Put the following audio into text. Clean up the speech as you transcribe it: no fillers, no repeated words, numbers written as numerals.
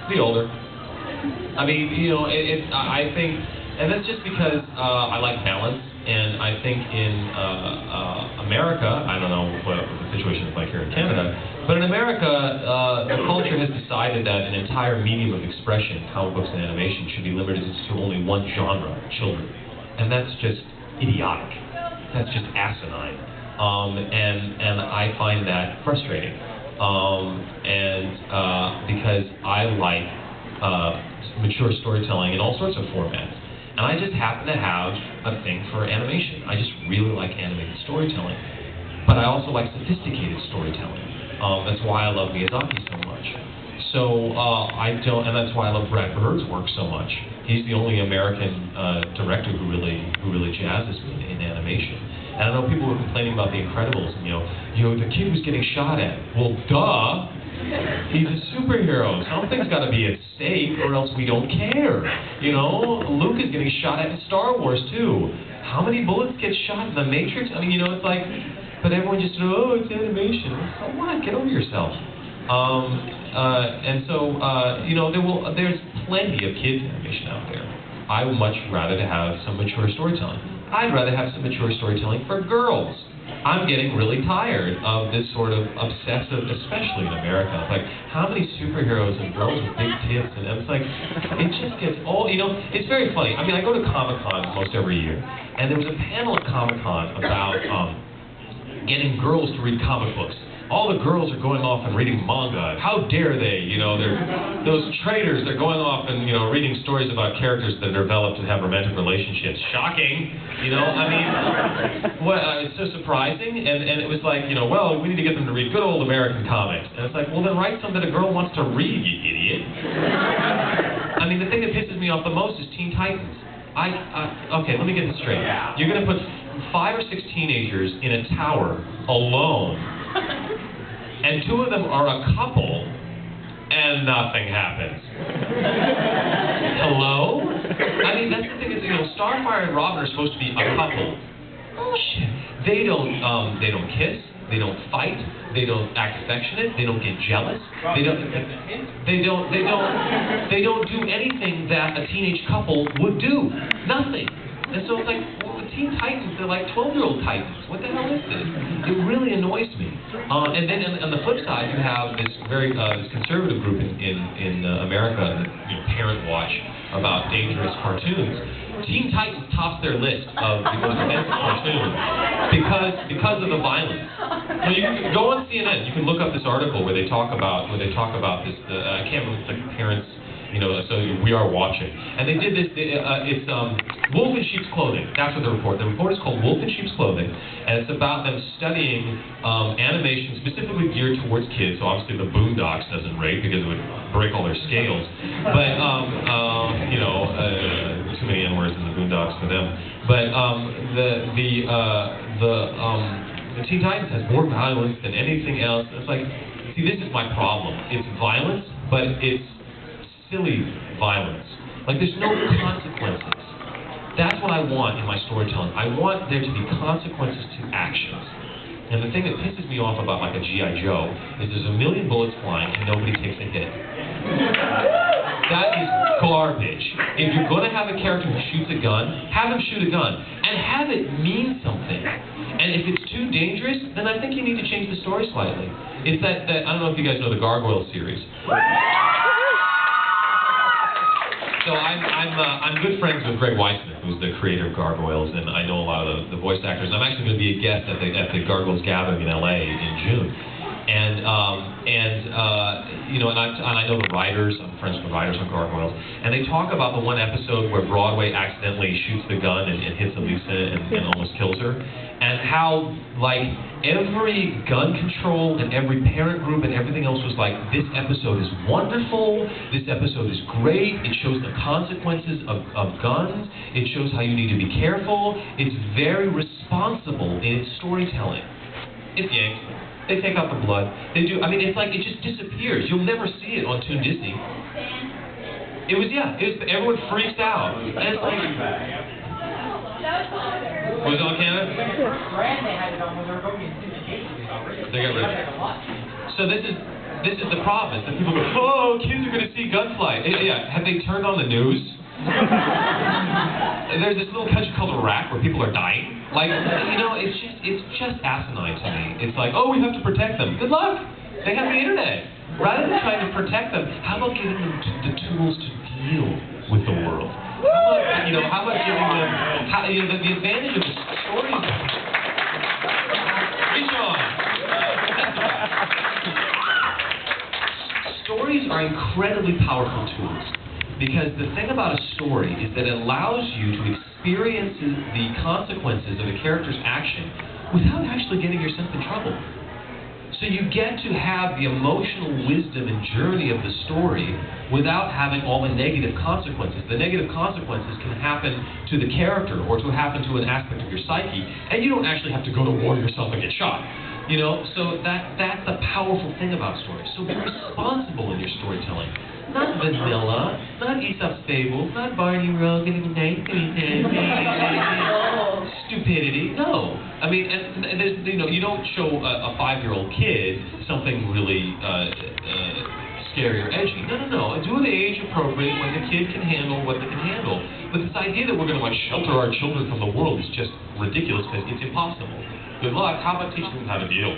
The older. I mean, you know, I think, and that's just because I like balance, and I think in America, I don't know what the situation is like here in Canada, but in America, the culture has decided that an entire medium of expression, comic books and animation, should be limited to only one genre, children. And that's just idiotic. That's just asinine. And I find that frustrating. Because I like mature storytelling in all sorts of formats. And I just happen to have a thing for animation. I just really like animated storytelling. But I also like sophisticated storytelling. That's why I love Miyazaki so much. So and that's why I love Brad Bird's work so much. He's the only American director who really jazzes me in animation. And I know people were complaining about The Incredibles, and the kid was getting shot at. Well, duh. He's a superhero. Something's got to be at stake, or else we don't care. You know, Luke is getting shot at in Star Wars too. How many bullets get shot in The Matrix? I mean, you know, it's like, but everyone just, oh, it's animation. So what? Get over yourself. You know, there's plenty of kids animation out there. I would much rather to have some mature storytelling. I'd rather have some mature storytelling for girls. I'm getting really tired of this sort of obsessive, especially in America. Like, how many superheroes and girls with big tits, and it's like, it just gets old. You know, it's very funny. I mean, I go to Comic-Con most every year, and there was a panel at Comic-Con about getting girls to read comic books. All the girls are going off and reading manga. How dare they? You know, they're those traitors. They're going off and, you know, reading stories about characters that are developed and have romantic relationships. Shocking. You know, I mean, it's so surprising. And it was like, you know, well, we need to get them to read good old American comics. And it's like, well, then write something that a girl wants to read, you idiot. I mean, the thing that pisses me off the most is Teen Titans. Okay, let me get this straight. You're going to put 5 or 6 teenagers in a tower alone, and 2 of them are a couple, and nothing happens. Hello? I mean, that's the thing is, you know, Starfire and Robin are supposed to be a couple. Bullshit. They don't kiss. They don't fight. They don't act affectionate. They don't get jealous. They don't do anything that a teenage couple would do. Nothing. And so it's like, well, the Teen Titans, they're like 12-year-old Titans. What the hell is this? It really annoys me. And then on the flip side, you have this very this conservative group in America that, you know, parent watch about dangerous cartoons. Teen Titans tops their list of the most offensive cartoons because of the violence. So you can go on CNN. You can look up this article where they talk about this. I can't remember, the parents. You know, so we are watching. And they did this, it's Wolf in Sheep's Clothing. That's what the report. The report is called Wolf in Sheep's Clothing, and it's about them studying animation specifically geared towards kids. So obviously the Boondocks doesn't rate because it would break all their scales. But, you know, too many N-words in the Boondocks for them. But the Teen Titans has more violence than anything else. It's like, see, this is my problem. It's violence, but it's silly violence. Like, there's no consequences. That's what I want in my storytelling. I want there to be consequences to actions. And the thing that pisses me off about, like, a G.I. Joe is there's a million bullets flying and nobody takes a hit. That is garbage. If you're going to have a character who shoots a gun, have him shoot a gun. And have it mean something. And if it's too dangerous, then I think you need to change the story slightly. It's that I don't know if you guys know the Gargoyle series. So I'm good friends with Greg Weisman, who's the creator of Gargoyles, and I know a lot of the voice actors. I'm actually going to be a guest at the Gargoyles Gathering in LA in June, and you know, and I know the writers. I'm friends with the writers on Gargoyles, and they talk about the one episode where Broadway accidentally shoots the gun and hits Elisa and almost kills her, and how, like, every gun control and every parent group and everything else was like, this episode is wonderful, this episode is great, it shows the consequences of guns, it shows how you need to be careful, it's very responsible in its storytelling. It's yanks. They take out the blood. They do, I mean, it's like, it just disappears. You'll never see it on Toon Disney. Everyone freaks out. And it's like, was it on Canada? They got rid of it. So this is this is the problem, is that people go, oh, kids are going to see gunfight. Yeah, have they turned on the news? There's this little country called Iraq where people are dying. Like, you know, it's just asinine to me. It's like, oh, we have to protect them. Good luck. They have the internet. Rather than trying to protect them, how about giving them the tools to deal with the world? How about giving them, the advantage of the stories. Reach on. Stories are incredibly powerful tools. Because the thing about a story is that it allows you to experience the consequences of a character's action without actually getting yourself in trouble. So you get to have the emotional wisdom and journey of the story without having all the negative consequences. The negative consequences can happen to the character or to happen to an aspect of your psyche, and you don't actually have to go to war yourself and get shot. You know, so that's the powerful thing about stories. So be responsible in your storytelling. Not vanilla, not Aesop's Fables, not Barney Rugg, stupidity. No. I mean, and there's, you don't show a 5-year-old kid something really scary or edgy. No. Do it age appropriate when the kid can handle what they can handle. But this idea that we're going to shelter our children from the world is just ridiculous because it's impossible. Good luck. How about teaching them how to deal?